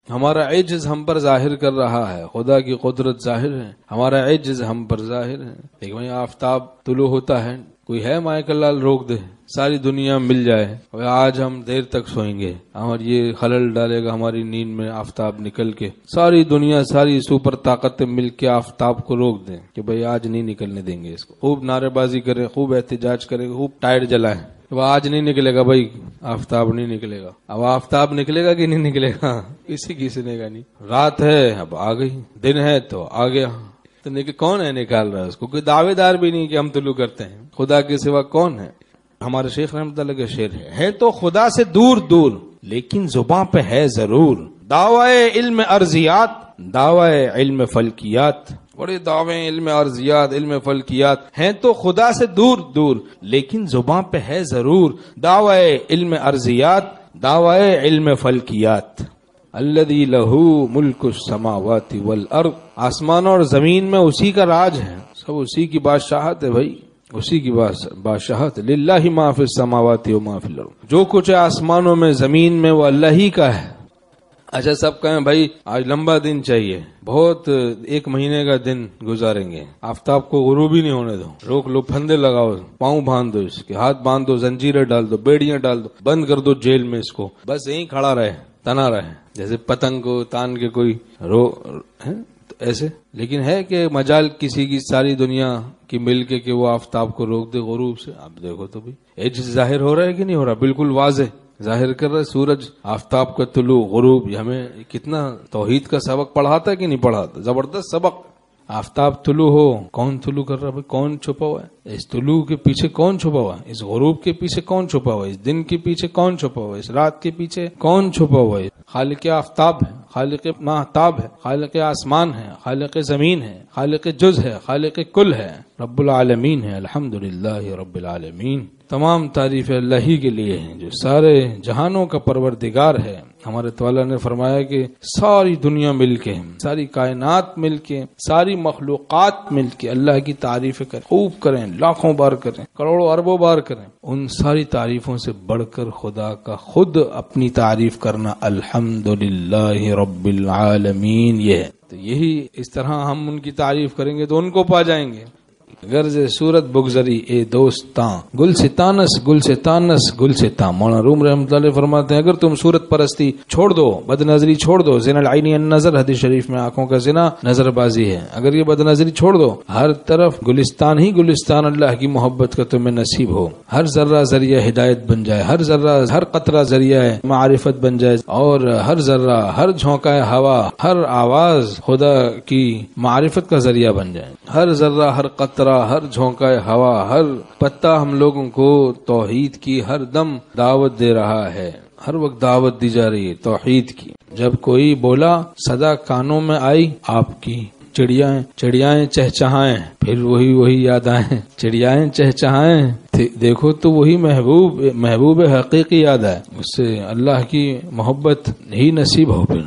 ہمارا عجز ہم پر ظاہر کر رہا ہے، خدا کی قدرت ظاہر ہے، ہمارا عجز ہم پر ظاہر ہے۔ ایک وہیں آفتاب طلوع ہوتا ہے، کوئی ہے مائیکل لال روک دے، ساری دنیا مل جائے اور آج ہم دیر تک سوئیں گے اور یہ خلل ڈالے گا ہماری نیند میں آفتاب نکل کے، ساری دنیا ساری سپر طاقتیں مل کے آفتاب کو روک دیں کہ بھئی آج نہیں نکلنے دیں گے اس کو، خوب نعرے بازی کریں، خوب احتجاج کریں، خوب ٹائر جلائیں، وہ آج نہیں نکلے گا بھائی، آفتاب نہیں نکلے گا۔ اب آفتاب نکلے گا کہ نہیں نکلے گا؟ کسی کی سنے گا نہیں۔ رات ہے اب آ گئی، دن ہے تو آ گیا، تو کون ہے نکال رہا ہے اس کو؟ کوئی دعوے دار بھی نہیں کہ ہم طلوع کرتے ہیں، خدا کے سوا کون ہے؟ ہمارے شیخ رحمۃ اللہ کا شعر ہے تو خدا سے دور دور لیکن زباں پہ ہے ضرور، دعوی علم ارضیات دعوی علم فلکیات، بڑے دعوے علم ارضیات علم فلکیات ہیں تو خدا سے دور دور لیکن زباں پہ ہے ضرور، دعوی علم ارضیات دعوی علم فلکیات، الذی لہ ملک السماوات والارض، آسمان اور زمین میں اسی کا راج ہے، سب اسی کی بادشاہت ہے بھائی، اسی کی بادشاہت، للہ ما فی السماوات و ما فی الارض، جو کچھ ہے آسمانوں میں زمین میں وہ اللہ ہی کا ہے۔ اچھا سب کہیں بھائی آج لمبا دن چاہیے، بہت 1 مہینے کا دن گزاریں گے، آفتاب کو غروب ہی نہیں ہونے دو، روک لو، پھندے لگاؤ، پاؤں باندھ دو، اس کے ہاتھ باندھ دو، زنجیریں ڈال دو، بیڑیاں ڈال دو، بند کر دو جیل میں اس کو، بس یہیں کھڑا رہے، تنا رہے، جیسے پتنگ کو تان کے کوئی ایسے۔ لیکن ہے کہ مجال کسی کی ساری دنیا کی مل کے کہ وہ آفتاب کو روک دے غروب سے؟ آپ دیکھو تو بھی عجز ظاہر ہو رہا ہے کہ نہیں ہو رہا؟ بالکل واضح ظاہر کر رہا ہے سورج، آفتاب کا طلوع غروب، یہ ہمیں کتنا توحید کا سبق پڑھاتا ہے کہ نہیں پڑھاتا؟ زبردست سبق۔ آفتاب طلوع ہو، کون طلوع کر رہا ہے؟ کون چھپا ہوا ہے اس طلوع کے پیچھے؟ کون چھپا ہوا ہے اس غروب کے پیچھے؟ کون چھپا ہوا ہے اس دن کے پیچھے؟ کون چھپا ہوا ہے اس رات کے پیچھے؟ کون چھپا ہوا ہے؟ خالق آفتاب ہے، خالق ماہتاب ہے، خالق آسمان ہے، خالق زمین ہے، خالق جز ہے، خالق کل ہے، رب العالمین ہے، الحمدللہ رب العالمین۔ تمام تعریف اللہ ہی کے لیے ہیں جو سارے جہانوں کا پروردگار ہے۔ ہمارے تعالیٰ نے فرمایا کہ ساری دنیا مل کے، ساری کائنات مل کے، ساری مخلوقات مل کے اللہ کی تعریف کریں، خوب کریں، لاکھوں بار کریں، کروڑوں اربوں بار کریں۔ ان ساری تعریفوں سے بڑھ کر خدا کا خود اپنی تعریف کرنا، الحمدللہ رب العالمین، یہ ہے۔ تو یہی اس طرح ہم ان کی تعریف کریں گے تو ان کو پا جائیں گے۔ غرض صورت بگذری اے دوستاں، گلستانس گلستانس گلستاں۔ مولانا روم رحمۃ اللہ علیہ فرماتے ہیں اگر تم صورت پرستی چھوڑ دو، بد نظری چھوڑ دو، زنا العین النظر، حدیث شریف میں آنکھوں کا زنا نظر بازی ہے، اگر یہ بد نظری چھوڑ دو، ہر طرف گلستان ہی گلستان اللہ کی محبت کا تمہیں نصیب ہو، ہر ذرہ ذریعہ ہدایت بن جائے، ہر ذرہ ہر قطرہ ذریعہ معرفت بن جائے، اور ہر ذرہ ہر جھونکہ ہوا ہر آواز خدا کی معرفت کا ذریعہ بن جائے، ہر ذرہ ہر قطرہ ہر جھونکہ ہوا ہر پتا ہم لوگوں کو توحید کی ہر دم دعوت دے رہا ہے، ہر وقت دعوت دی جا رہی ہے توحید کی۔ جب کوئی بولا صدا کانوں میں آئی آپ کی، چڑیائیں چہچہائیں، پھر وہی یاد آئیں، چڑیائیں چہچہائیں، دیکھو تو وہی محبوب حقیقی یاد آئے، اس سے اللہ کی محبت ہی نصیب ہو پھر۔